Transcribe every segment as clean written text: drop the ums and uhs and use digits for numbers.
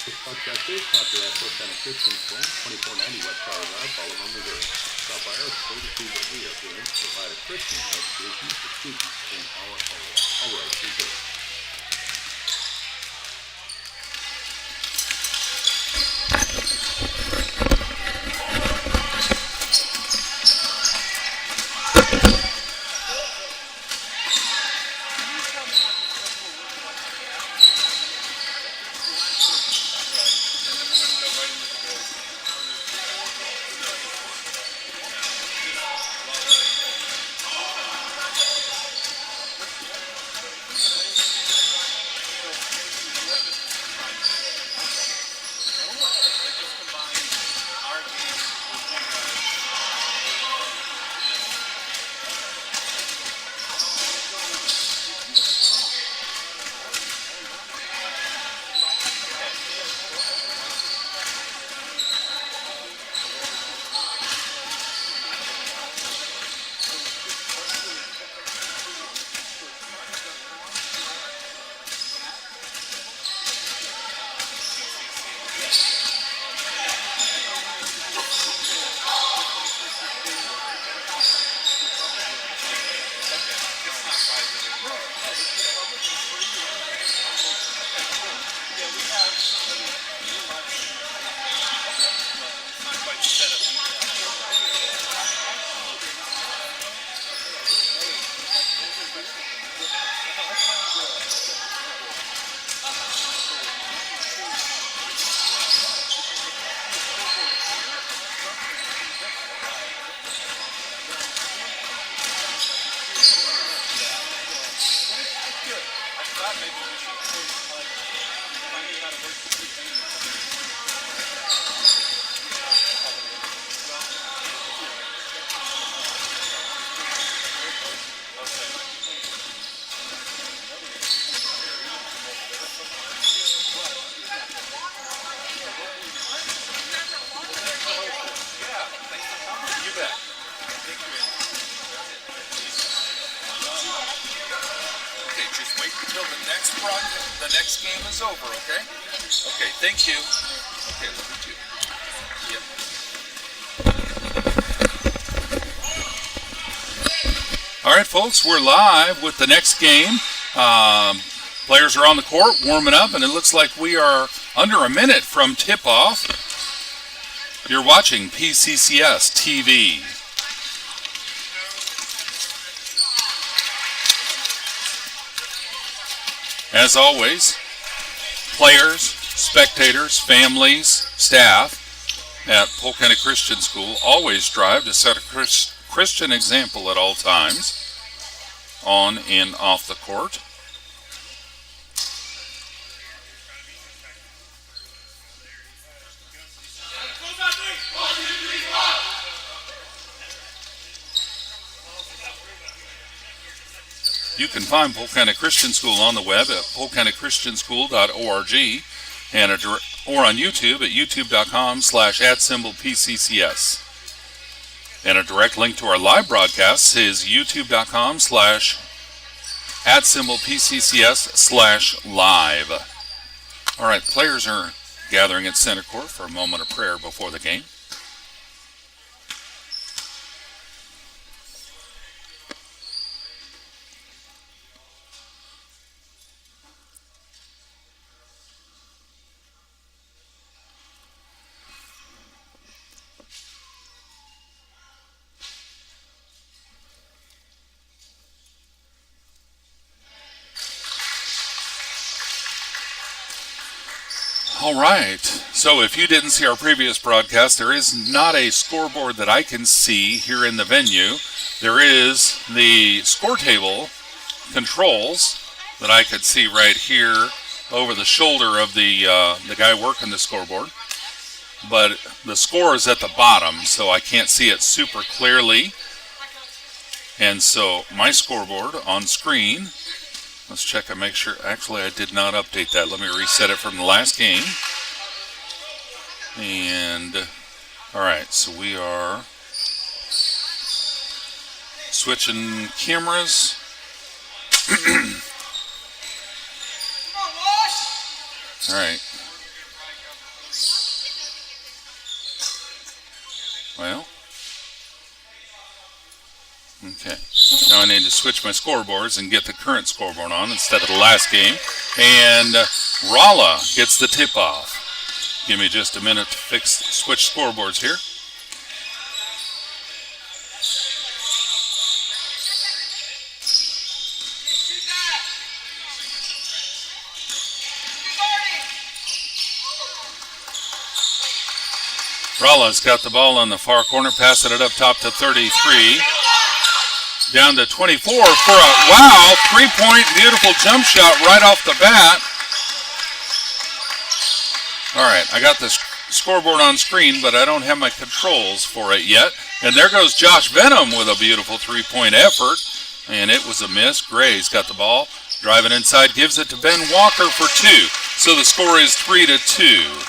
Podcasters, copy that Polk County Christian School, 2490 West Power Drive, Baltimore, Missouri. Stop by our school to see what we are doing to provide a Christian education for students in our area. All right, be good. The next game is over, okay? Okay, thank you. Okay, look at you. Yep. All right, folks, we're live with the next game. Players are on the court warming up, and it looks like we are under a minute from tip-off. You're watching PCCS TV. As always, players, spectators, families, staff at Polk County Christian School always strive to set a Christian example at all times, on and off the court. You can find Polk County Christian School on the web at polkcountychristianschool.org and or on YouTube at youtube.com/@PCCS. And a direct link to our live broadcasts is youtube.com/@PCCS/live. All right, players are gathering at center court for a moment of prayer before the game. All right, so if you didn't see our previous broadcast, there is not a scoreboard that I can see here in the venue. There is the score table controls that I could see right here over the shoulder of the guy working the scoreboard. But the score is at the bottom, so I can't see it super clearly. And so my scoreboard on screen, let's check and make sure. Actually, I did not update that. Let me reset it from the last game. And, all right, so we are switching cameras. All right. switch my scoreboards and get the current scoreboard on instead of the last game. And Rolla gets the tip-off. Give me just a minute to switch scoreboards here. Rolla's got the ball on the far corner, passing it up top to 33. Down to 24 for a, wow, three-point beautiful jump shot right off the bat. All right, I got the scoreboard on screen, but I don't have my controls for it yet. And there goes Josh Venom with a beautiful three-point effort. And it was a miss. Gray's got the ball. Driving inside, gives it to Ben Walker for 2. So the score is 3-2.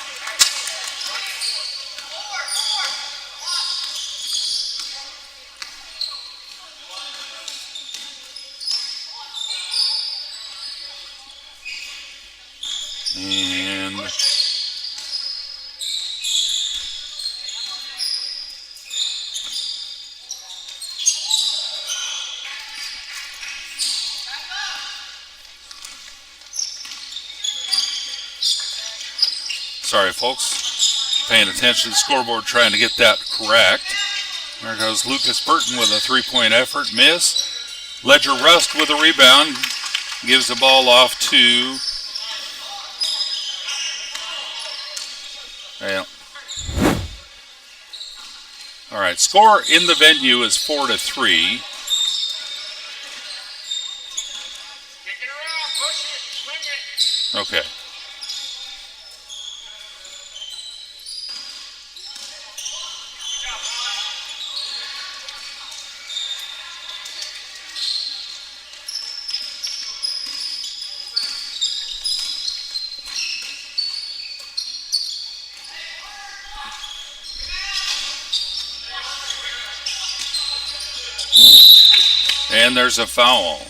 And sorry, folks. Paying attention to the scoreboard, trying to get that correct. There goes Lucas Burton with a three-point effort. Miss. Ledger Rust with a rebound. Gives the ball off to... Yeah. All right, score in the venue is 4-3. Okay. And there's a foul.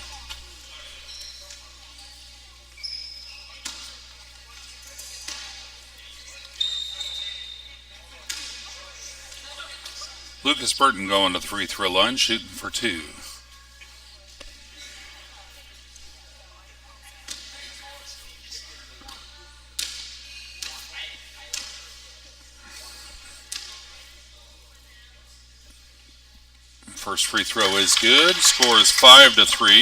Lucas Burton going to the free throw line, shooting for 2. First free throw is good. Score is 5-3.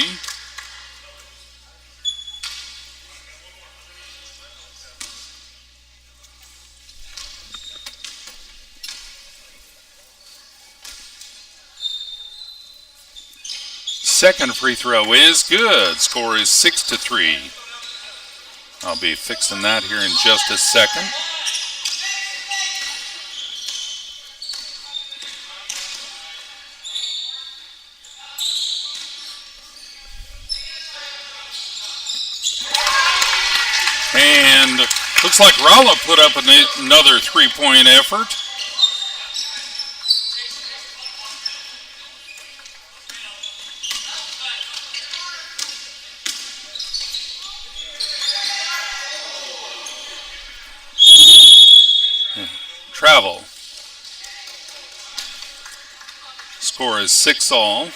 Second free throw is good. Score is 6-3. I'll be fixing that here in just a second. And looks like Rolla put up another three-point effort. Travel. Score is 6-all.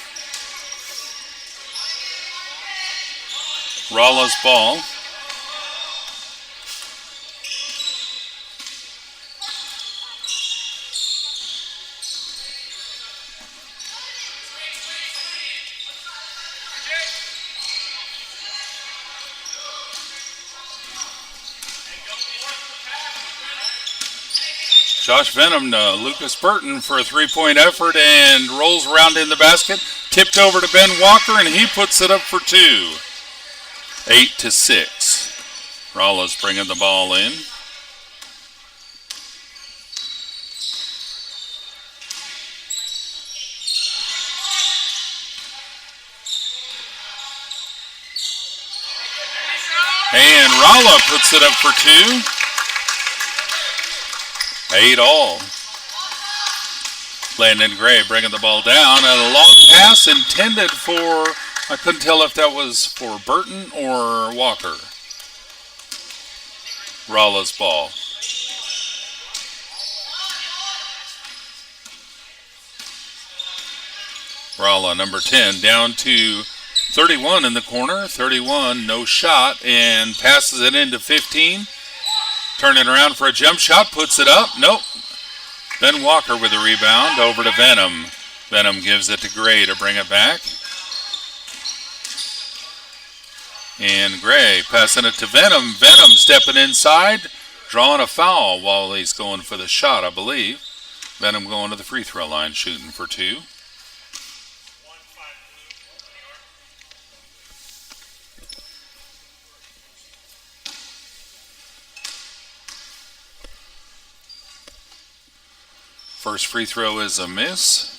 Rolla's ball. Josh Venom to Lucas Burton for a three-point effort and rolls around in the basket. Tipped over to Ben Walker and he puts it up for 2. 8-6. Rolla's bringing the ball in. And Rolla puts it up for 2. 8-all. Landon Gray bringing the ball down, and a long pass intended for, I couldn't tell if that was for Burton or Walker. Rolla's ball. Rolla, number 10, down to 31 in the corner, 31, no shot, and passes it into 15. Turning around for a jump shot, puts it up, nope. Ben Walker with the rebound, over to Venom. Venom gives it to Gray to bring it back. And Gray passing it to Venom. Venom stepping inside, drawing a foul while he's going for the shot, I believe. Venom going to the free throw line, shooting for 2. First free throw is a miss.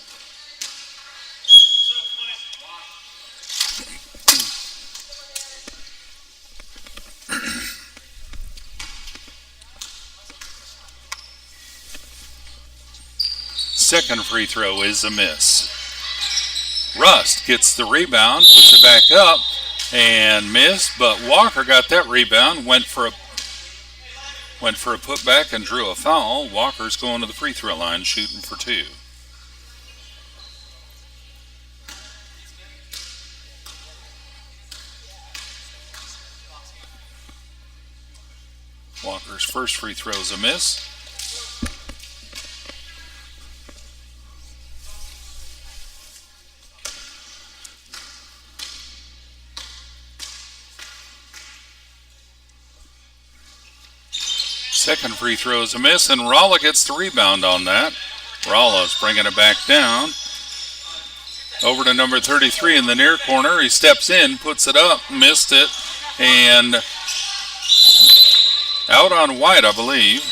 Second free throw is a miss. Rust gets the rebound, puts it back up, and missed, but Walker got that rebound, went for a putback and drew a foul. Walker's going to the free throw line, shooting for 2. Walker's first free throw is a miss. Second free throw is a miss, and Rolla gets the rebound on that. Rolla's bringing it back down. Over to number 33 in the near corner. He steps in, puts it up, missed it, and out on White, I believe.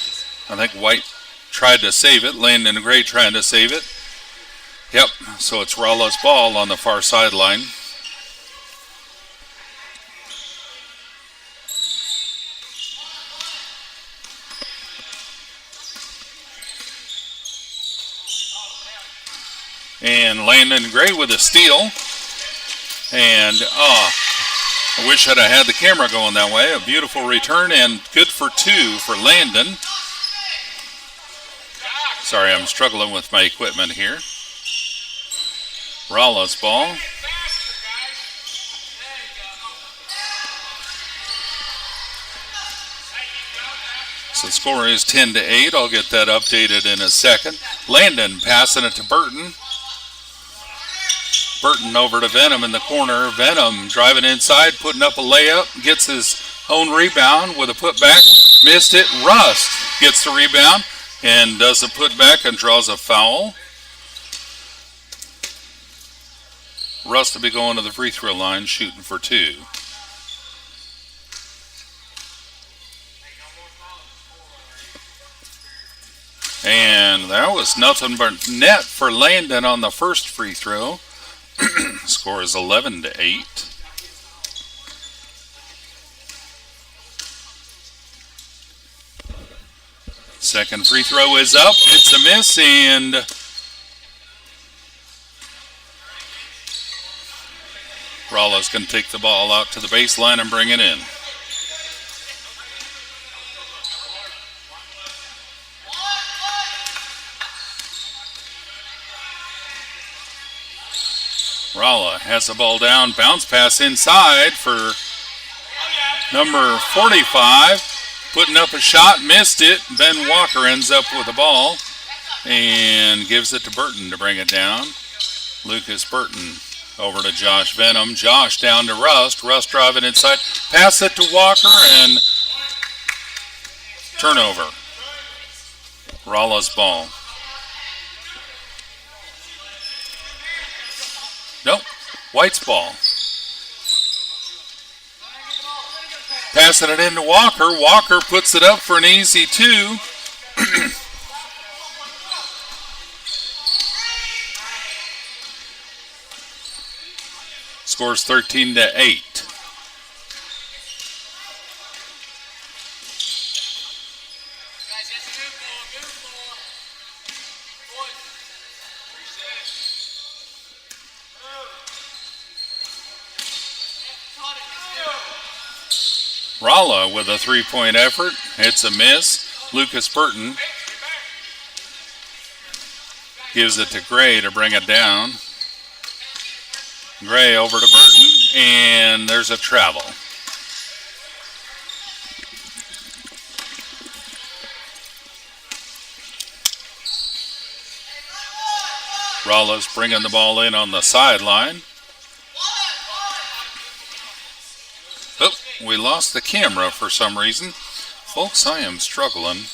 I think White tried to save it. Landon Gray trying to save it. Yep, so it's Rolla's ball on the far sideline. And Landon Gray with a steal. And, I wish I'd have had the camera going that way. A beautiful return and good for 2 for Landon. Sorry, I'm struggling with my equipment here. Rolla's ball. So the score is 10-8. I'll get that updated in a second. Landon passing it to Burton. Burton over to Venom in the corner. Venom driving inside, putting up a layup, gets his own rebound with a putback. Missed it. Rust gets the rebound and does a putback and draws a foul. Rust will be going to the free throw line, shooting for 2. And that was nothing but net for Landon on the first free throw. Score is 11-8. Second free throw is up. It's a miss, and Rolla's going to take the ball out to the baseline and bring it in. Rolla has the ball down, bounce pass inside for number 45. Putting up a shot, missed it. Ben Walker ends up with the ball and gives it to Burton to bring it down. Lucas Burton over to Josh Venom. Josh down to Rust. Rust driving inside. Pass it to Walker and turnover. Rolla's ball. Nope, White's ball. Passing it into Walker. Walker puts it up for an easy 2. Scores 13-8. Rolla with a 3-point effort. It's a miss. Lucas Burton gives it to Gray to bring it down. Gray over to Burton, and there's a travel. Rolla's bringing the ball in on the sideline. Oh, we lost the camera for some reason. Folks, I am struggling.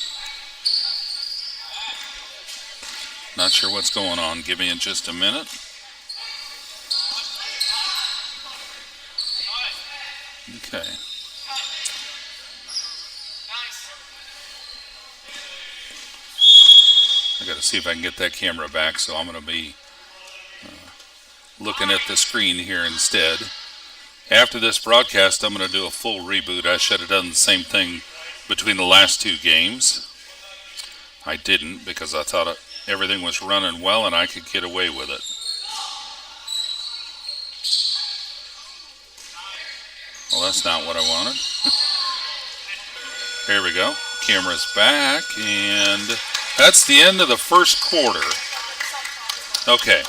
Not sure what's going on. Give me just a minute. Okay. I got to see if I can get that camera back, so I'm going to be looking at the screen here instead. After this broadcast, I'm going to do a full reboot. I should have done the same thing between the last two games. I didn't because I thought everything was running well and I could get away with it. Well, that's not what I wanted. There we go. Camera's back, and that's the end of the first quarter. Okay.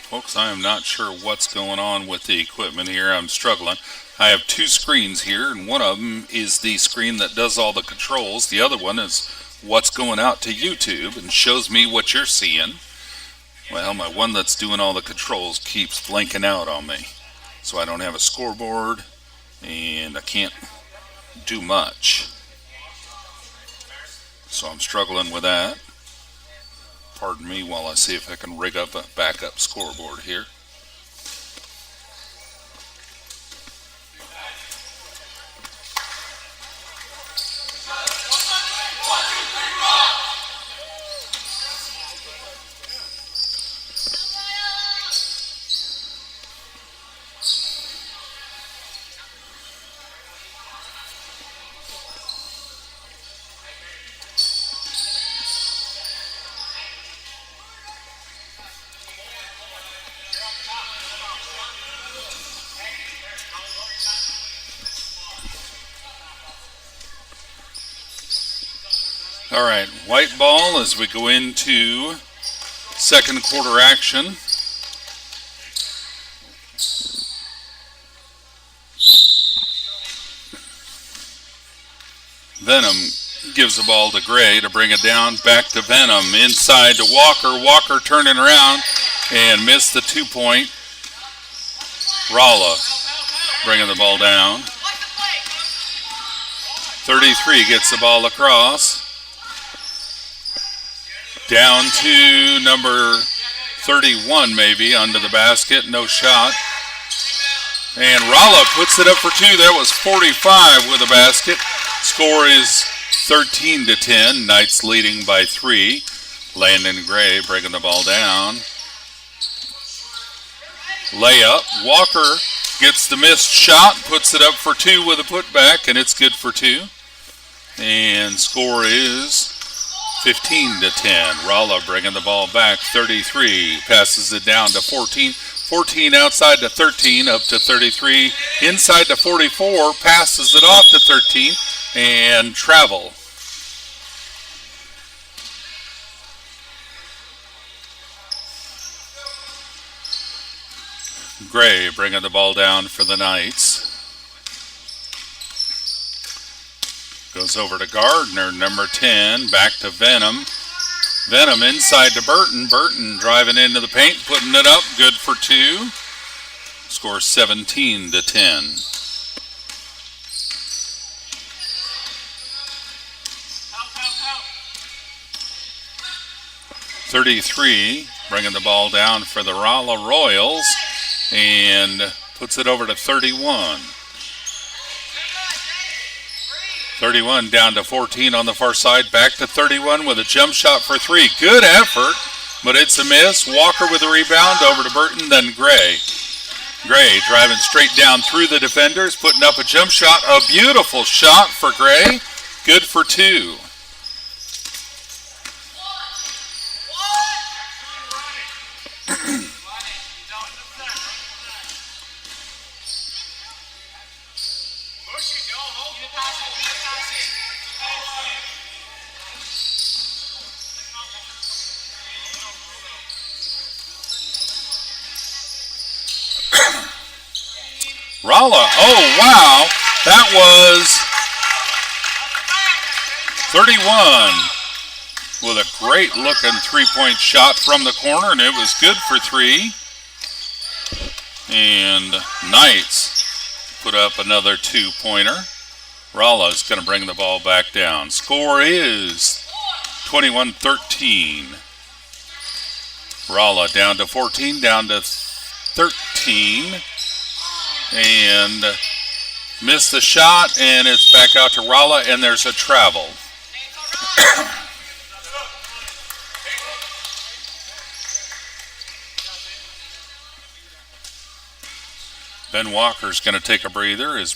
Folks, I am not sure what's going on with the equipment here. I'm struggling. I have two screens here, and one of them is the screen that does all the controls. The other one is what's going out to YouTube and shows me what you're seeing. Well, my one that's doing all the controls keeps blinking out on me. So I don't have a scoreboard, and I can't do much. So I'm struggling with that. Pardon me while I see if I can rig up a backup scoreboard here. All right, white ball as we go into second quarter action. Venom gives the ball to Gray to bring it down. Back to Venom. Inside to Walker. Walker turning around and missed the 2-point. Rolla bringing the ball down. 33 gets the ball across. Down to number 31 maybe under the basket. No shot. And Rolla puts it up for two. That was 45 with a basket. Score is 13-10. Knights leading by 3. Landon Gray breaking the ball down. Layup. Walker gets the missed shot. Puts it up for 2 with a putback. And it's good for 2. And score is 15-10. Rolla bringing the ball back. 33. Passes it down to 14. 14 outside to 13. Up to 33. Inside to 44. Passes it off to 13. And travel. Gray bringing the ball down for the Knights. Goes over to Gardner, number 10. Back to Venom. Venom inside to Burton. Burton driving into the paint, putting it up. Good for 2. Score 17-10. 33, bringing the ball down for the Rolla Royals, and puts it over to 31. 31 down to 14 on the far side, back to 31 with a jump shot for 3. Good effort, but it's a miss. Walker with a rebound, over to Burton, then Gray. Gray driving straight down through the defenders, putting up a jump shot. A beautiful shot for Gray. Good for 2. Rolla, oh wow, that was 31 with a great looking 3-point shot from the corner, and it was good for 3. And Knights put up another 2-pointer. Rolla is going to bring the ball back down. Score is 21-13. Rolla down to 14, down to 13. And missed the shot, and it's back out to Rolla, and there's a travel. Ben Walker's going to take a breather. His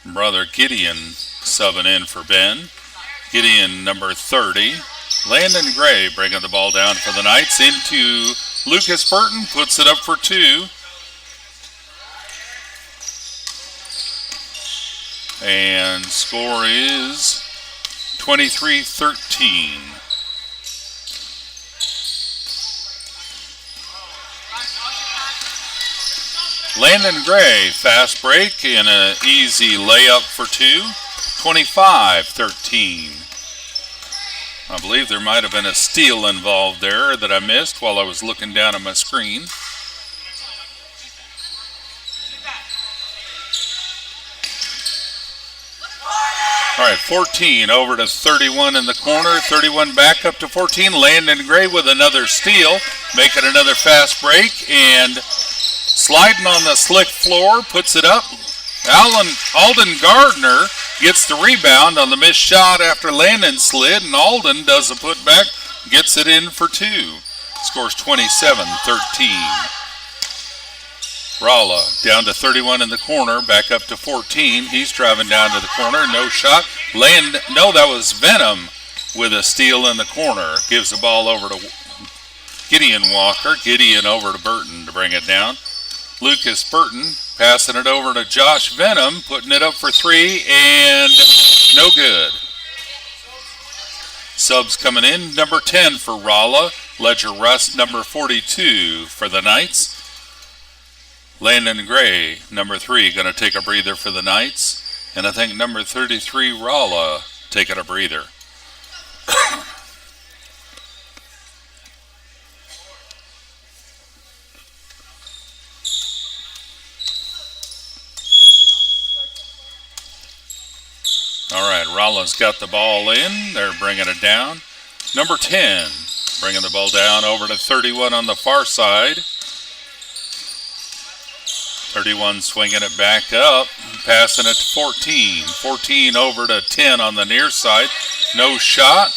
brother Gideon subbing in for Ben. Gideon, number 30. Landon Gray bringing the ball down for the Knights into Lucas Burton, puts it up for 2. And score is 23-13. Landon Gray, fast break and an easy layup for 2. 25-13. I believe there might have been a steal involved there that I missed while I was looking down at my screen. All right, 14 over to 31 in the corner. 31 back up to 14. Landon Gray with another steal, making another fast break, and sliding on the slick floor, puts it up. Alden Gardner gets the rebound on the missed shot after Landon slid, and Alden does a putback, gets it in for 2. Scores 27-13. Rolla down to 31 in the corner, back up to 14. He's driving down to the corner, no shot. No, that was Venom with a steal in the corner. Gives the ball over to Gideon Walker. Gideon over to Burton to bring it down. Lucas Burton passing it over to Josh Venom, putting it up for 3, and no good. Subs coming in, number 10 for Rolla. Ledger Rust, number 42 for the Knights. Landon Gray, number 3, going to take a breather for the Knights. And I think number 33, Rolla, taking a breather. All right, Rolla's got the ball in. They're bringing it down. Number 10, bringing the ball down over to 31 on the far side. 31 swinging it back up, passing it to 14. 14 over to 10 on the near side. No shot.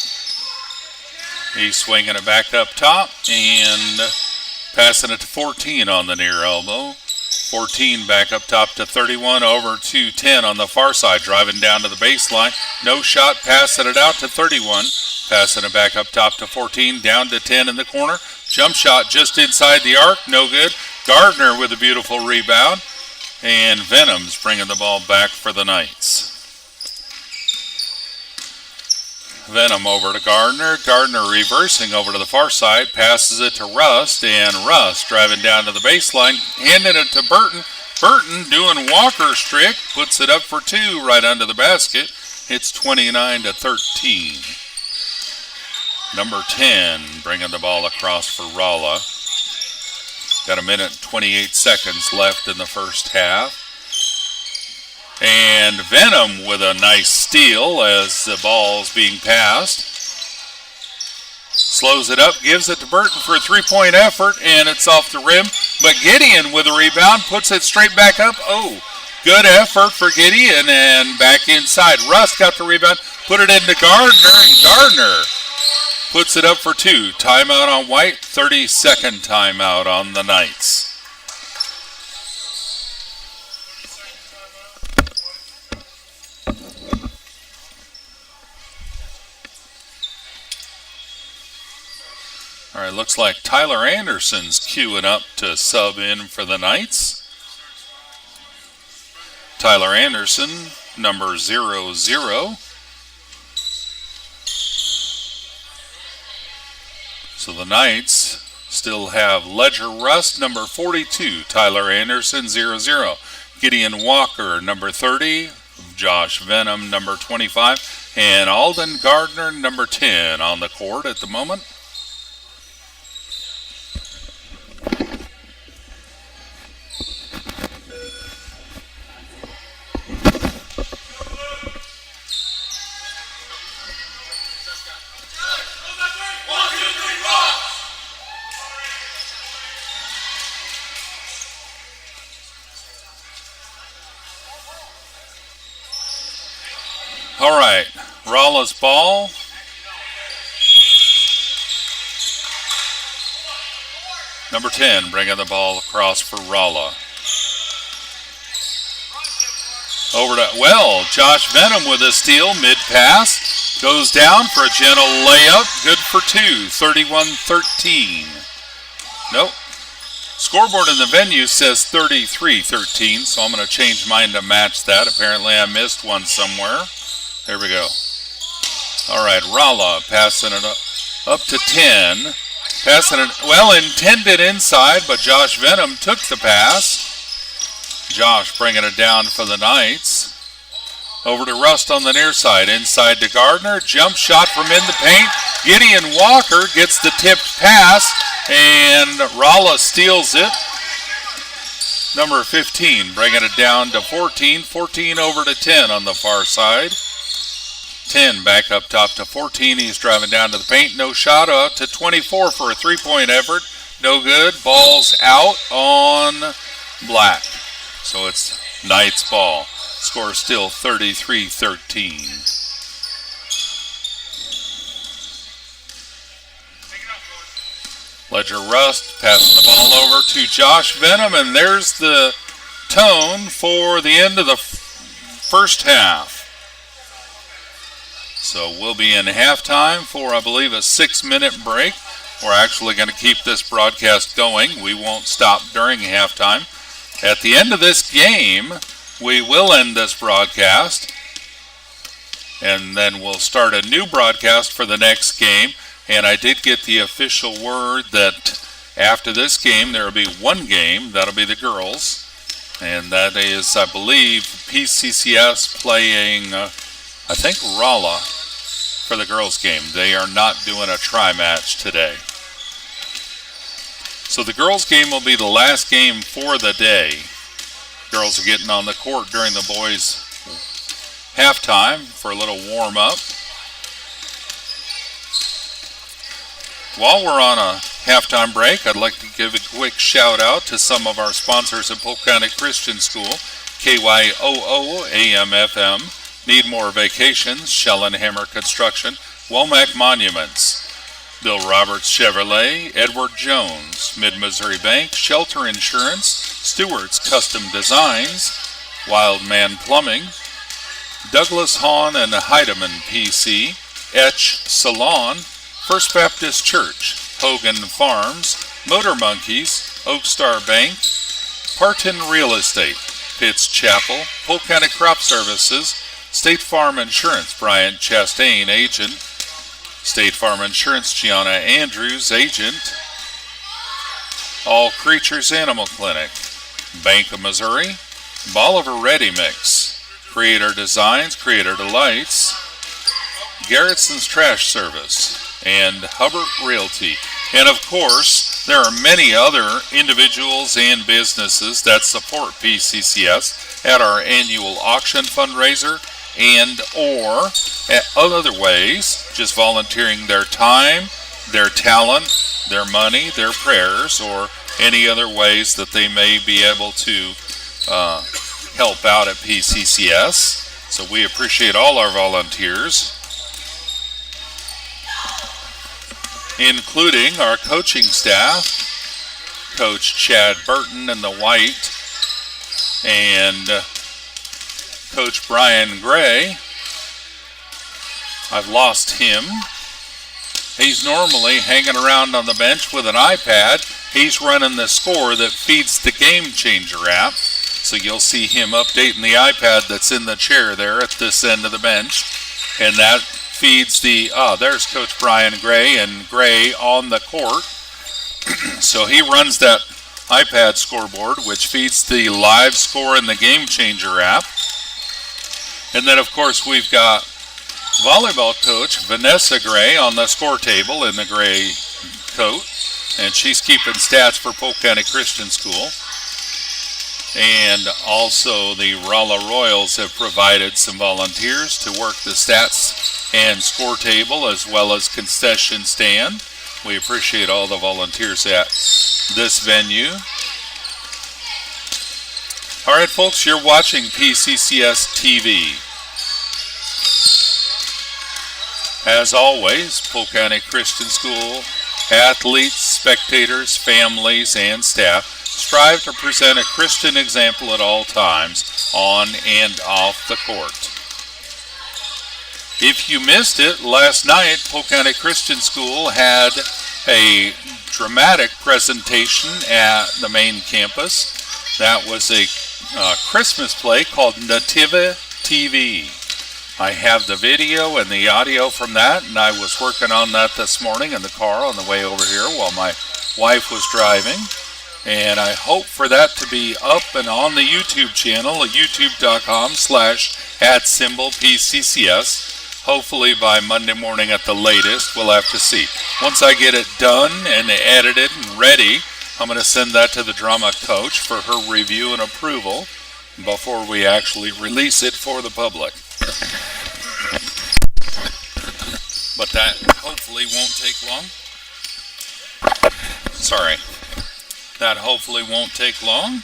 He's swinging it back up top and passing it to 14 on the near elbow. 14 back up top to 31 over to 10 on the far side, driving down to the baseline. No shot, passing it out to 31. Passing it back up top to 14, down to 10 in the corner. Jump shot just inside the arc, no good. Gardner with a beautiful rebound. And Venom's bringing the ball back for the Knights. Venom over to Gardner. Gardner reversing over to the far side. Passes it to Rust. And Rust driving down to the baseline. Handing it to Burton. Burton doing Walker's trick. Puts it up for 2 right under the basket. It's 29-13. Number 10 bringing the ball across for Rolla. Got a minute and 28 seconds left in the first half. And Venom with a nice steal as the ball's being passed. Slows it up, gives it to Burton for a 3-point effort, and it's off the rim. But Gideon with a rebound, puts it straight back up. Oh, good effort for Gideon, and back inside. Rust got the rebound, put it into Gardner, and Gardner puts it up for 2. Timeout on White, 30-second timeout on the Knights. All right, looks like Tyler Anderson's queuing up to sub in for the Knights. Tyler Anderson, number 00. So the Knights still have Ledger Rust, number 42, Tyler Anderson, 00. Gideon Walker, number 30, Josh Venom, number 25, and Alden Gardner, number 10 on the court at the moment. All right, Rolla's ball. Number 10 bringing the ball across for Rolla. Over to, Josh Venom with a steal, mid-pass. Goes down for a gentle layup. Good for 2, 31-13. Nope. Scoreboard in the venue says 33-13, so I'm going to change mine to match that. Apparently I missed one somewhere. There we go. All right, Rolla passing it up to 10. Passing it, intended inside, but Josh Venom took the pass. Josh bringing it down for the Knights. Over to Rust on the near side. Inside to Gardner. Jump shot from in the paint. Gideon Walker gets the tipped pass, and Rolla steals it. Number 15 bringing it down to 14. 14 over to 10 on the far side. 10 back up top to 14. He's driving down to the paint. No shot. Out to 24 for a three-point effort. No good. Ball's out on Black. So it's Knights ball. Score still 33-13. Ledger Rust passing the ball over to Josh Venom, and there's the tone for the end of the first half. So we'll be in halftime for, I believe, a 6-minute break. We're actually going to keep this broadcast going. We won't stop during halftime. At the end of this game, we will end this broadcast, and then we'll start a new broadcast for the next game. And I did get the official word that after this game, there will be one game. That'll be the girls. And that is, I believe, Pccs playing, I think, Rolla for the girls' game. They are not doing a tri-match today. So the girls' game will be the last game for the day. Girls are getting on the court during the boys' halftime for a little warm-up. While we're on a halftime break, I'd like to give a quick shout-out to some of our sponsors at Polk County Christian School, KYOO, AM/FM, Need More Vacations, Shell and Hammer Construction, Womack Monuments, Bill Roberts Chevrolet, Edward Jones, Mid-Missouri Bank, Shelter Insurance, Stewart's Custom Designs, Wildman Plumbing, Douglas Hahn and Heidemann PC, Etch Salon, First Baptist Church, Hogan Farms, Motor Monkeys, Oak Star Bank, Parton Real Estate, Pitts Chapel, Polk County Crop Services, State Farm Insurance, Bryant Chastain, Agent, State Farm Insurance, Gianna Andrews, Agent, All Creatures Animal Clinic, Bank of Missouri, Bolivar Ready Mix, Creator Designs, Creator Delights, Garrettson's Trash Service, and Hubbard Realty. And of course, there are many other individuals and businesses that support PCCS at our annual auction fundraiser and or at other ways, just volunteering their time, their talent, their money, their prayers, or any other ways that they may be able to help out at PCCS. So we appreciate all our volunteers, including our coaching staff, Coach Chad Burton in the white, and Coach Brian Gray. I've lost him. He's normally hanging around on the bench with an iPad. He's running the score that feeds the Game Changer app. So you'll see him updating the iPad that's in the chair there at this end of the bench. And that feeds there's Coach Brian Gray and Gray on the court. So he runs that iPad scoreboard, which feeds the live score in the Game Changer app. And then, of course, we've got volleyball coach Vanessa Gray on the score table in the gray coat. And she's keeping stats for Polk County Christian School. And also the Rolla Royals have provided some volunteers to work the stats and score table as well as concession stand. We appreciate all the volunteers at this venue. All right, folks, you're watching PCCS TV. As always, Polk County Christian School athletes, spectators, families, and staff strive to present a Christian example at all times, on and off the court. If you missed it, last night, Polk County Christian School had a dramatic presentation at the main campus. That was a Christmas play called Nativa TV. I have the video and the audio from that, and I was working on that this morning in the car on the way over here while my wife was driving. And I hope for that to be up and on the YouTube channel at youtube.com/@PCCS. Hopefully by Monday morning at the latest. We'll have to see. Once I get it done and edited and ready, I'm going to send that to the drama coach for her review and approval before we actually release it for the public. But that hopefully won't take long. Sorry. That hopefully won't take long.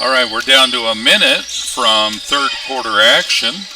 All right, we're down to a minute from third quarter action.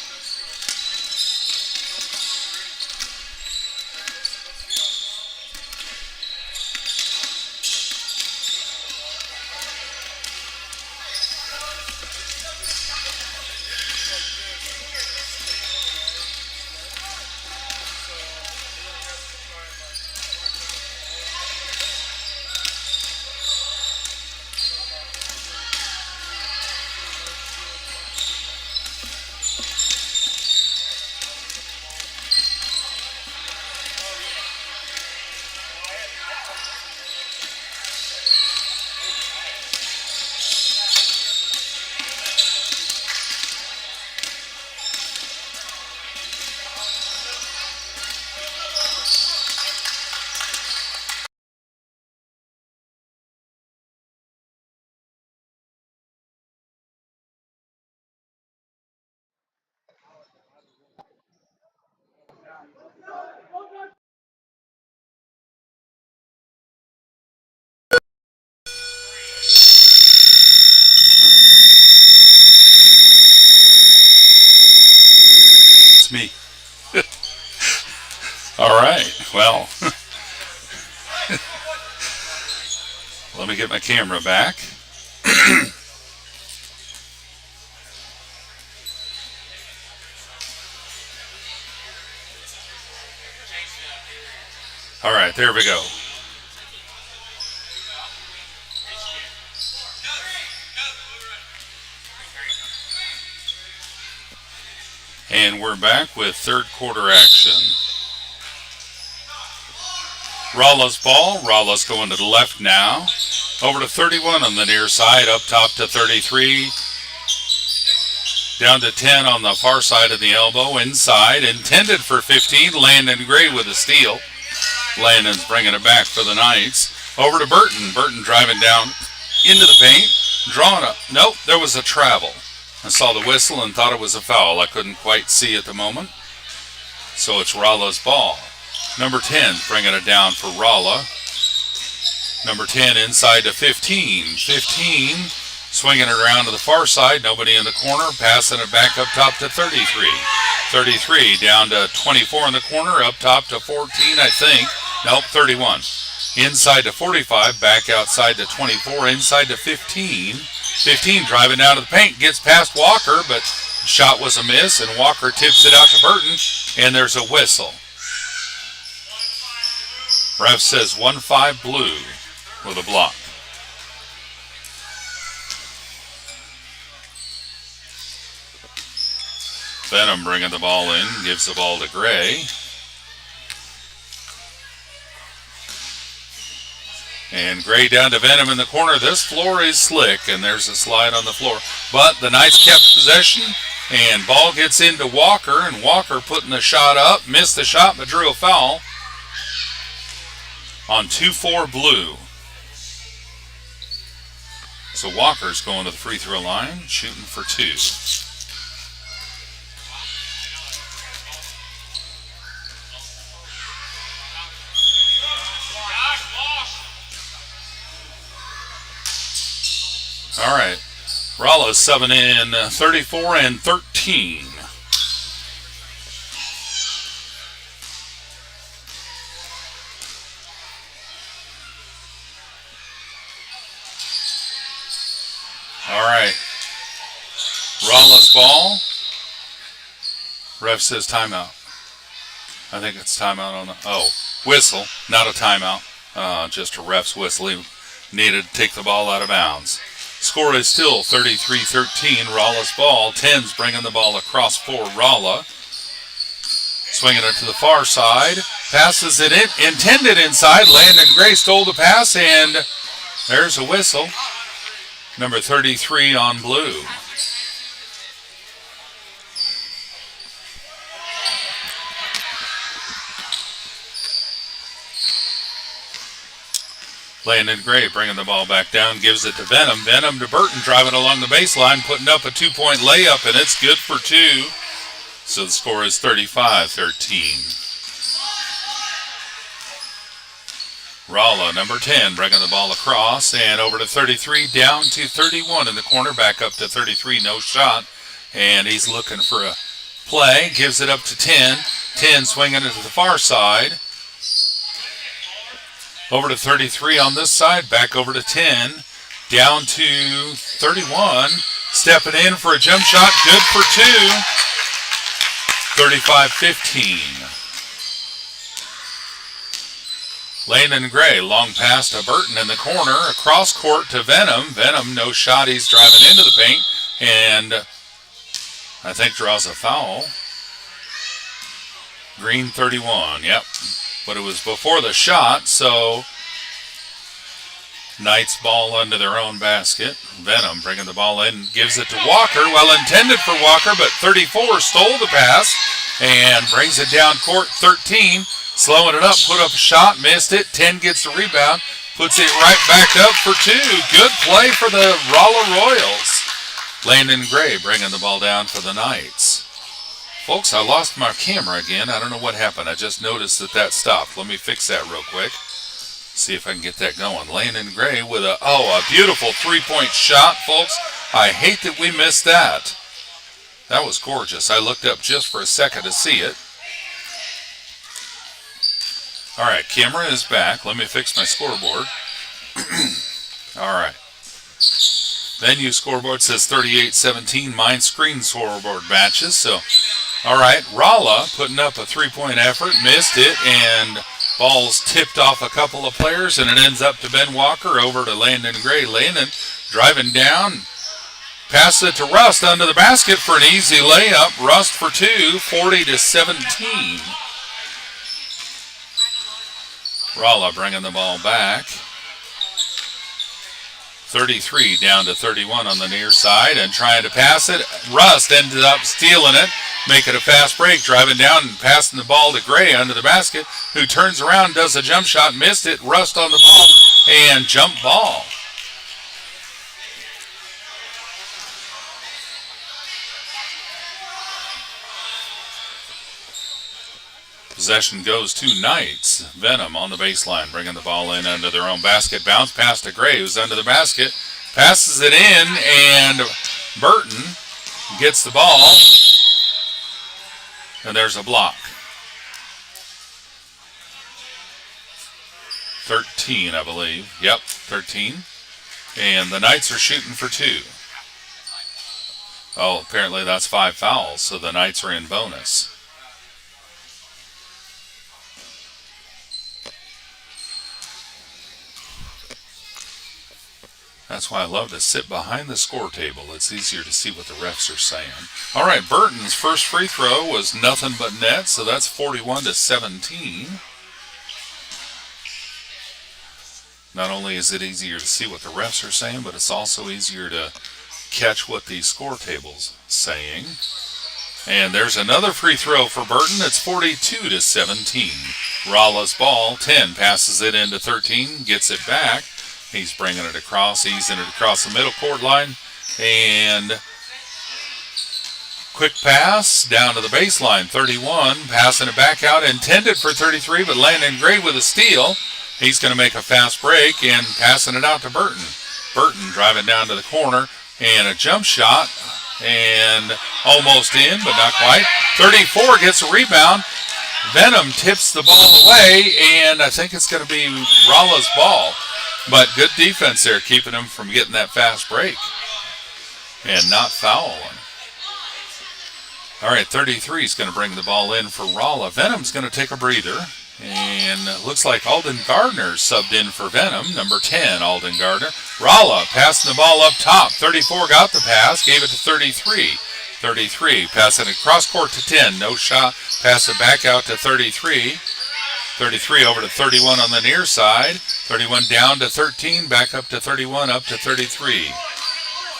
It's me. All right, well, let me get my camera back. All right, there we go. And we're back with third quarter action. Rolla's ball. Rolla's going to the left now. Over to 31 on the near side. Up top to 33. Down to 10 on the far side of the elbow. Inside. Intended for 15. Landon Gray with a steal. Landon's bringing it back for the Knights. Over to Burton. Burton driving down into the paint. Drawing up. Nope, there was a travel. I saw the whistle and thought it was a foul. I couldn't quite see at the moment. So it's Rolla's ball. Number 10 bringing it down for Rolla. Number 10 inside to 15. 15 swinging it around to the far side. Nobody in the corner. Passing it back up top to 33. 33 down to 24 in the corner. Up top to 14, I think. Nope, 31. Inside to 45, back outside to 24, inside to 15. 15 driving down to the paint, gets past Walker, but shot was a miss, and Walker tips it out to Burton, and there's a whistle. Ref says 1-5 blue with a block. Venom bringing the ball in, gives the ball to Gray. And Gray down to Venom in the corner. This floor is slick, and there's a slide on the floor. But the Knights kept possession, and ball gets into Walker, and Walker putting the shot up, missed the shot, but drew a foul on 2-4 blue. So Walker's going to the free throw line, shooting for 2. All right, Rolla's subbing in 34 and 13. All right, Rolla's ball. Ref says timeout. I think it's timeout on the, whistle, not a timeout. Just a ref's whistle. He needed to take the ball out of bounds. Score is still 33-13. Rolla's ball. 10's bringing the ball across for Rolla. Swinging it to the far side. Passes it in. Intended inside. Landon Gray stole the pass, and there's a whistle. Number 33 on blue. Landon Gray bringing the ball back down, gives it to Venom. Venom to Burton, driving along the baseline, putting up a 2-point layup, and it's good for 2. So the score is 35-13. Rolla, number 10, bringing the ball across, and over to 33, down to 31 in the corner, back up to 33, no shot, and he's looking for a play, gives it up to 10. 10 swinging it to the far side. Over to 33 on this side, back over to 10, down to 31, stepping in for a jump shot, good for 2, 35-15. Landon Gray, long pass to Burton in the corner, across court to Venom. Venom, no shot, he's driving into the paint, and I think draws a foul. Green 31, yep. But it was before the shot, so Knights ball under their own basket. Venom bringing the ball in, gives it to Walker. Well intended for Walker, but 34 stole the pass and brings it down court. 13, slowing it up, put up a shot, missed it. 10 gets the rebound, puts it right back up for 2. Good play for the Rolla Royals. Landon Gray bringing the ball down for the Knights. Folks, I lost my camera again. I don't know what happened. I just noticed that stopped. Let me fix that real quick. See if I can get that going. Landon Gray with a beautiful 3-point shot, folks. I hate that we missed that. That was gorgeous. I looked up just for a second to see it. All right, camera is back. Let me fix my scoreboard. All right. Venue scoreboard says 38-17. Mine screen scoreboard matches, so... All right, Rolla putting up a 3-point effort, missed it, and ball's tipped off a couple of players, and it ends up to Ben Walker over to Landon Gray. Landon driving down, passes it to Rust under the basket for an easy layup. Rust for 2, 40-17. Rolla bringing the ball back. 33 down to 31 on the near side and trying to pass it. Rust ended up stealing it, making a fast break, driving down and passing the ball to Gray under the basket, who turns around, does a jump shot, missed it. Rust on the ball and jump ball. Possession goes to Knights. Venom on the baseline, bringing the ball in under their own basket. Bounce pass to Gray, who's under the basket. Passes it in, and Burton gets the ball. And there's a block. 13, I believe. Yep, 13. And the Knights are shooting for 2. Oh, apparently that's 5 fouls, so the Knights are in bonus. That's why I love to sit behind the score table. It's easier to see what the refs are saying. All right, Burton's first free throw was nothing but net, so that's 41-17. Not only is it easier to see what the refs are saying, but it's also easier to catch what the score table's saying. And there's another free throw for Burton. It's 42-17. Rolla's ball. 10 passes it into 13, gets it back. He's bringing it across, easing it across the middle court line. And quick pass down to the baseline. 31, passing it back out, intended for 33, but Landon Gray with a steal. He's going to make a fast break and passing it out to Burton. Burton driving down to the corner and a jump shot and almost in, but not quite. 34 gets a rebound. Venom tips the ball away, and I think it's going to be Rolla's ball. But good defense there, keeping him from getting that fast break and not fouling. All right, 33 is going to bring the ball in for Rolla. Venom's going to take a breather. And it looks like Alden Gardner subbed in for Venom, number 10, Alden Gardner. Rolla passing the ball up top. 34 got the pass, gave it to 33. 33 passing it cross court to 10. No shot. Pass it back out to 33. 33 over to 31 on the near side. 31 down to 13, back up to 31, up to 33.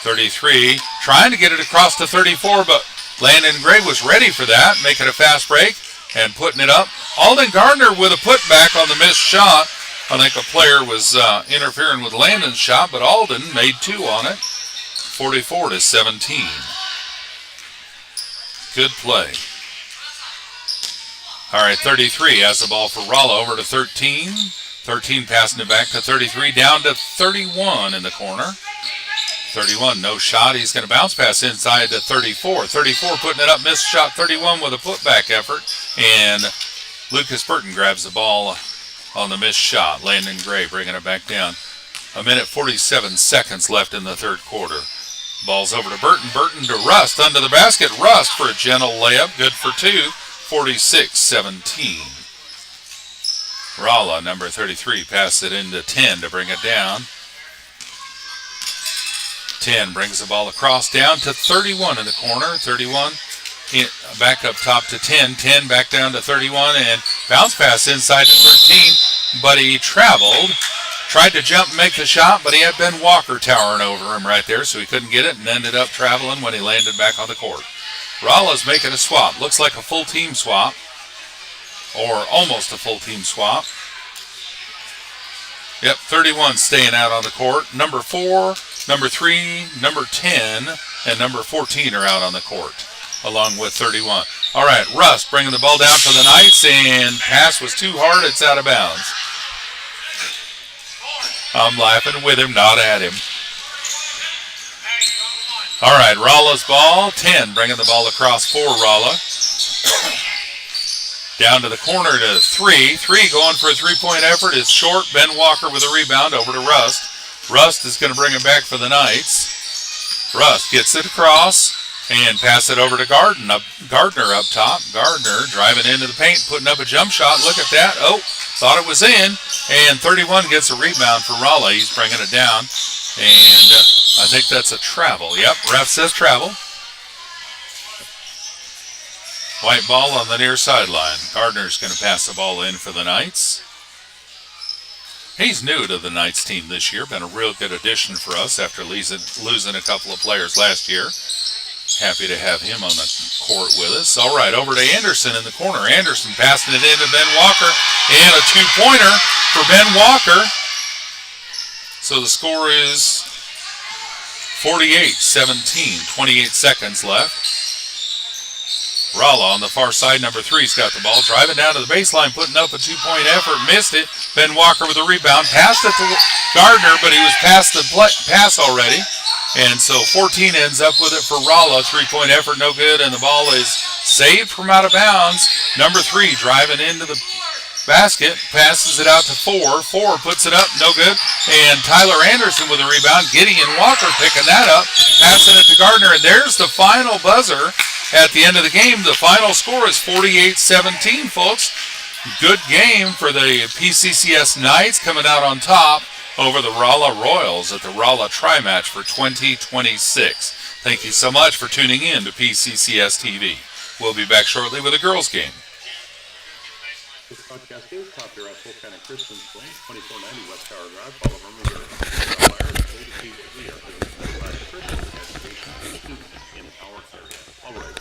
33 trying to get it across to 34, but Landon Gray was ready for that, making a fast break and putting it up. Alden Gardner with a putback on the missed shot. I think a player was interfering with Landon's shot, but Alden made 2 on it. 44-17. Good play. All right, 33 has the ball for Rolla over to 13. 13 passing it back to 33, down to 31 in the corner. 31, no shot. He's going to bounce pass inside to 34. 34 putting it up, missed shot. 31 with a putback effort. And Lucas Burton grabs the ball on the missed shot. Landon Gray bringing it back down. 1:47 seconds left in the third quarter. Ball's over to Burton. Burton to Rust under the basket. Rust for a gentle layup. Good for 2. 46-17. Rolla, number 33, passed it into 10 to bring it down. 10 brings the ball across down to 31 in the corner. 31 back up top to 10. 10 back down to 31 and bounce pass inside to 13. But he traveled. Tried to jump and make the shot, but he had Ben Walker towering over him right there, so he couldn't get it and ended up traveling when he landed back on the court. Rolla's making a swap. Looks like a full team swap. Or almost a full team swap. Yep, 31 staying out on the court. Number 4, number 3, number 10, and number 14 are out on the court, along with 31. All right, Rust bringing the ball down for the Knights, and pass was too hard. It's out of bounds. I'm laughing with him, not at him. All right, Rolla's ball. 10 bringing the ball across for Rolla. Down to the corner to 3. 3 going for a three-point effort is short. Ben Walker with a rebound over to Rust. Rust is going to bring it back for the Knights. Rust gets it across and pass it over to Gardner up top. Gardner driving into the paint, putting up a jump shot. Look at that. Oh, thought it was in. And 31 gets a rebound for Rolla. He's bringing it down. And I think that's a travel. Yep, ref says travel. White ball on the near sideline. Gardner's going to pass the ball in for the Knights. He's new to the Knights team this year. Been a real good addition for us after losing a couple of players last year. Happy to have him on the court with us. All right, over to Anderson in the corner. Anderson passing it in to Ben Walker. And a two-pointer for Ben Walker. So the score is 48-17. 28 seconds left. Rolla on the far side, number 3's got the ball. Driving down to the baseline, putting up a two-point effort. Missed it. Ben Walker with a rebound. Passed it to Gardner, but he was past the pass already. And so 14 ends up with it for Rolla. Three-point effort, no good, and the ball is saved from out of bounds. Number 3 driving into the basket, passes it out to 4. 4 puts it up, no good. And Tyler Anderson with a rebound. Gideon Walker picking that up, passing it to Gardner. And there's the final buzzer at the end of the game. The final score is 48-17, folks. Good game for the PCCS Knights coming out on top over the Rolla Royals at the Rolla Tri-Match for 2026. Thank you so much for tuning in to PCCS TV. We'll be back shortly with a girls' game. This podcast is copyright Volcanic Christian School, 2490 West Tower Drive, Bolivar, Missouri. Sapphire is told to see what we are doing to provide Christian education to students in our area. All right.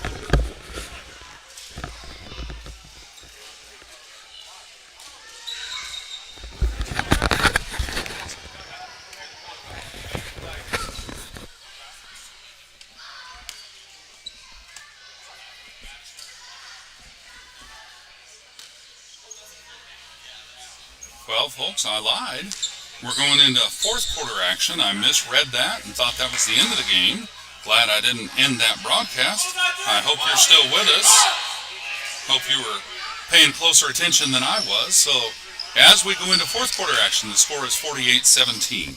Well, folks, I lied. We're going into fourth quarter action. I misread that and thought that was the end of the game. Glad I didn't end that broadcast. I hope you're still with us. Hope you were paying closer attention than I was. So, as we go into fourth quarter action, the score is 48-17.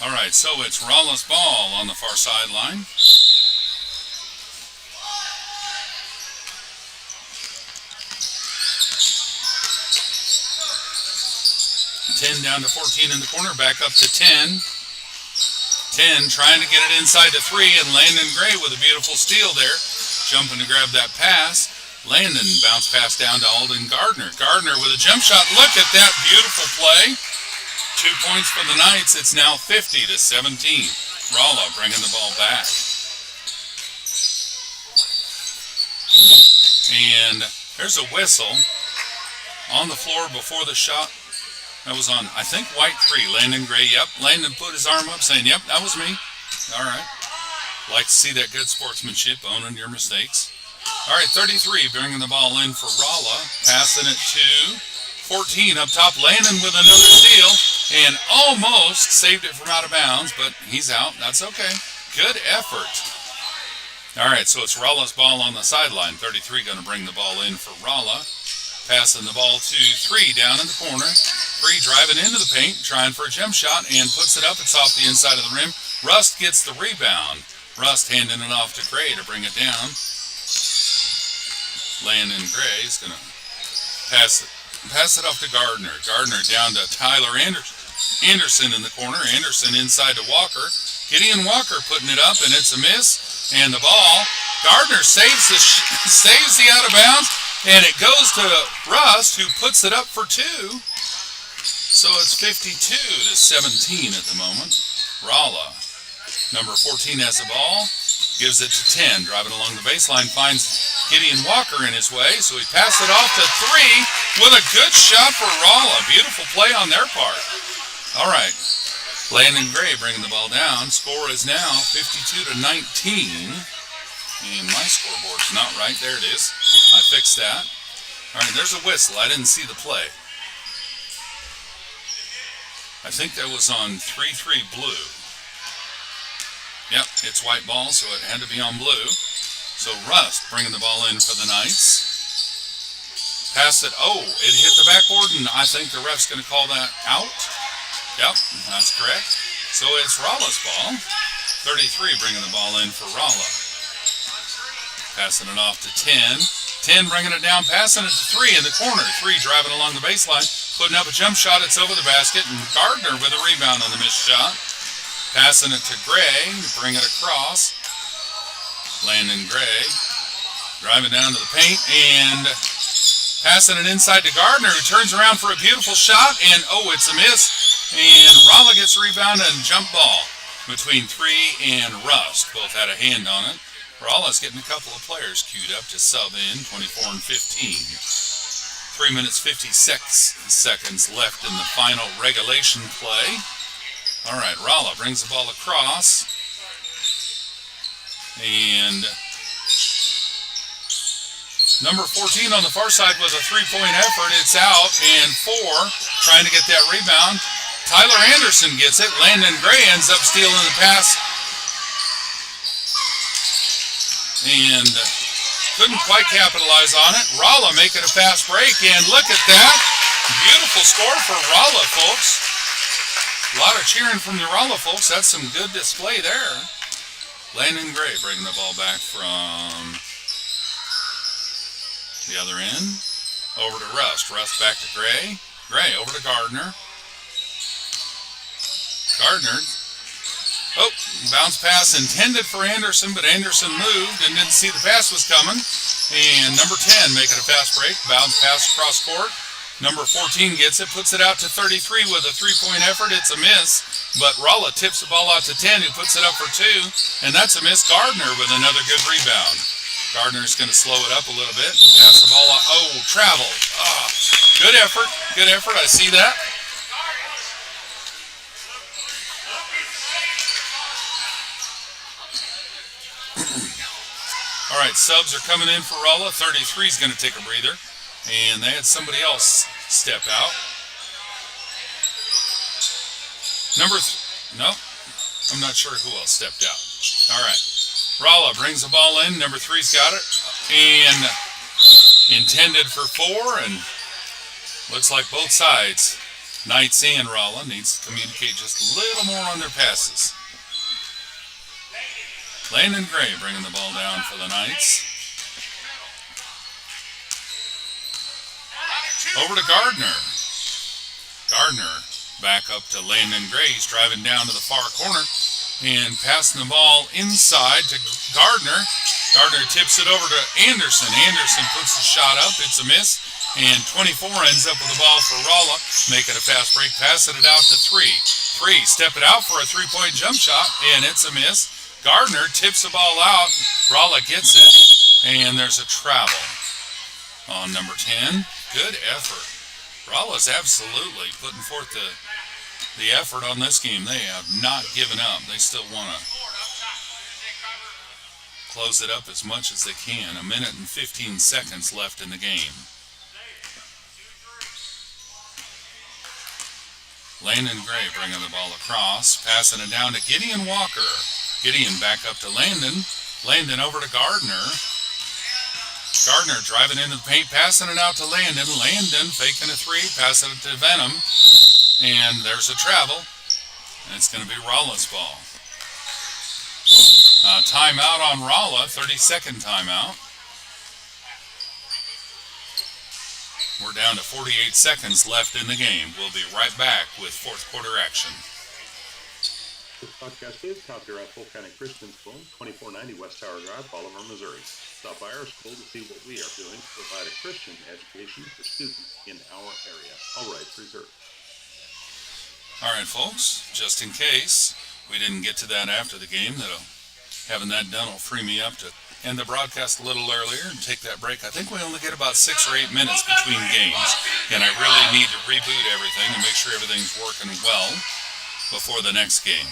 All right, so it's Rolla's ball on the far sideline. 10 down to 14 in the corner, back up to 10. 10 trying to get it inside to 3, and Landon Gray with a beautiful steal there. Jumping to grab that pass. Landon bounce pass down to Alden Gardner. Gardner with a jump shot. Look at that beautiful play. 2 points for the Knights. It's now 50-17. Rolla bringing the ball back. And there's a whistle on the floor before the shot. That was on, I think, white 3. Landon Gray, yep. Landon put his arm up saying, yep, that was me. All right. Like to see that good sportsmanship, owning your mistakes. All right, 33 bringing the ball in for Rolla. Passing it to 14 up top. Landon with another steal. And almost saved it from out of bounds, but he's out. That's okay. Good effort. All right, so it's Rolla's ball on the sideline. 33 going to bring the ball in for Rolla. Passing the ball to 3 down in the corner. 3 driving into the paint, trying for a jump shot, and puts it up. It's off the inside of the rim. Rust gets the rebound. Rust handing it off to Gray to bring it down. Landon Gray is going to pass it off to Gardner. Gardner down to Tyler Anderson in the corner. Anderson inside to Walker. Gideon Walker putting it up, and it's a miss. And the ball, Gardner saves the out of bounds. And it goes to Rust, who puts it up for 2. So it's 52-17 at the moment. Rolla, number 14, has the ball. Gives it to 10. Driving along the baseline, finds Gideon Walker in his way. So he passes it off to 3 with a good shot for Rolla. Beautiful play on their part. All right. Landon Gray bringing the ball down. Score is now 52-19. And my scoreboard's not right. There it is. I fixed that. All right, there's a whistle. I didn't see the play. I think that was on 3-3 blue. Yep, it's white ball, so it had to be on blue. So Rust bringing the ball in for the Knights. Pass it. Oh, it hit the backboard, and I think the ref's going to call that out. Yep, that's correct. So it's Rolla's ball. 33 bringing the ball in for Rolla. Passing it off to 10. 10 bringing it down, passing it to 3 in the corner. 3 driving along the baseline, putting up a jump shot. It's over the basket, and Gardner with a rebound on the missed shot. Passing it to Gray to bring it across. Landon Gray driving down to the paint and passing it inside to Gardner, who turns around for a beautiful shot, and oh, it's a miss. And Rolla gets a rebound and jump ball between 3 and Rust. Both had a hand on it. Rolla's getting a couple of players queued up to sub in, 24 and 15. 3 minutes 56 seconds left in the final regulation play. All right, Rolla brings the ball across. And number 14 on the far side with a three-point effort. It's out, and 4 trying to get that rebound. Tyler Anderson gets it. Landon Gray ends up stealing the pass. and couldn't quite capitalize on it. Rolla making a fast break, and look at that. Beautiful score for Rolla, folks. A lot of cheering from the Rolla folks. That's some good display there. Landon Gray bringing the ball back from the other end. Over to Rust. Rust back to Gray. Gray over to Gardner. Gardner. Oh, bounce pass intended for Anderson, but Anderson moved and didn't see the pass was coming. And number 10 making a fast break. Bounce pass across court. Number 14 gets it, puts it out to 33 with a three-point effort. It's a miss, but Rolla tips the ball out to 10, who puts it up for 2, and that's a miss. Gardner with another good rebound. Gardner's going to slow it up a little bit. Pass the ball out. Oh, travel. Oh, good effort. Good effort. I see that. All right, subs are coming in for Rolla. 33 is going to take a breather. And they had somebody else step out. No, I'm not sure who else stepped out. All right. Rolla brings the ball in. Number 3's got it. And intended for 4. And looks like both sides, Knights and Rolla, needs to communicate just a little more on their passes. Landon Gray bringing the ball down for the Knights. Over to Gardner. Gardner back up to Landon Gray. He's driving down to the far corner and passing the ball inside to Gardner. Gardner tips it over to Anderson. Anderson puts the shot up. It's a miss. And 24 ends up with the ball for Rolla. Making a fast break, passing it out to 3. 3, step it out for a three-point jump shot, and it's a miss. Gardner tips the ball out. Rolla gets it. And there's a travel on number 10. Good effort. Rolla's absolutely putting forth the effort on this game. They have not given up. They still want to close it up as much as they can. 1 minute and 15 seconds left in the game. Landon Gray bringing the ball across, passing it down to Gideon Walker. Gideon back up to Landon. Landon over to Gardner. Gardner driving into the paint, passing it out to Landon. Landon faking a 3, passing it to Venom. And there's a travel. And it's going to be Rolla's ball. Timeout on Rolla, 30-second timeout. We're down to 48 seconds left in the game. We'll be right back with fourth quarter action. This podcast is copyright Polk County Christian School, 2490 West Tower Drive, Bolivar, Missouri. Stop by our school to see what we are doing to provide a Christian education for students in our area. All rights reserved. All right, folks, just in case we didn't get to that after the game, having that done will free me up to end the broadcast a little earlier and take that break. I think we only get about 6 or 8 minutes between games, and I really need to reboot everything and make sure everything's working well before the next game.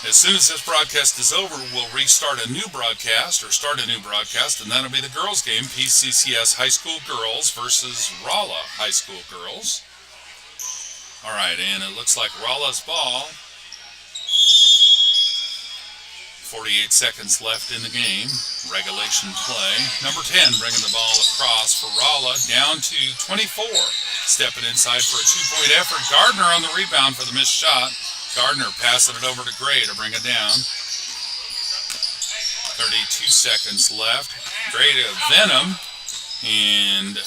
As soon as this broadcast is over, we'll restart a new broadcast, or start a new broadcast, and that'll be the girls' game, Pccs High School Girls versus Rolla High School Girls. All right, and it looks like Rolla's ball. 48 seconds left in the game. Regulation play. Number 10 bringing the ball across for Rolla, down to 24. Stepping inside for a 2-point effort. Gardner on the rebound for the missed shot. Gardner passing it over to Gray to bring it down. 32 seconds left. Gray to Venom. And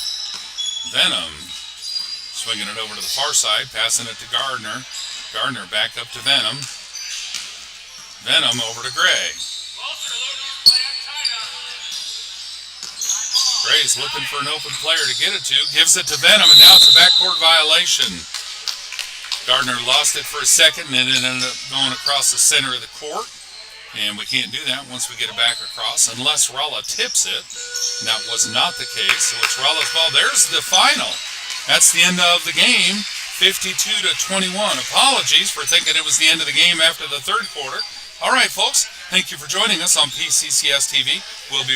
Venom swinging it over to the far side, passing it to Gardner. Gardner back up to Venom. Venom over to Gray. Gray's looking for an open player to get it to. Gives it to Venom, and now it's a backcourt violation. Gardner lost it for a second, and then it ended up going across the center of the court. And we can't do that once we get it back across, unless Rolla tips it. And that was not the case, so it's Rolla's ball. There's the final. That's the end of the game, 52-21. Apologies for thinking it was the end of the game after the third quarter. All right, folks, thank you for joining us on PCCS TV. We'll be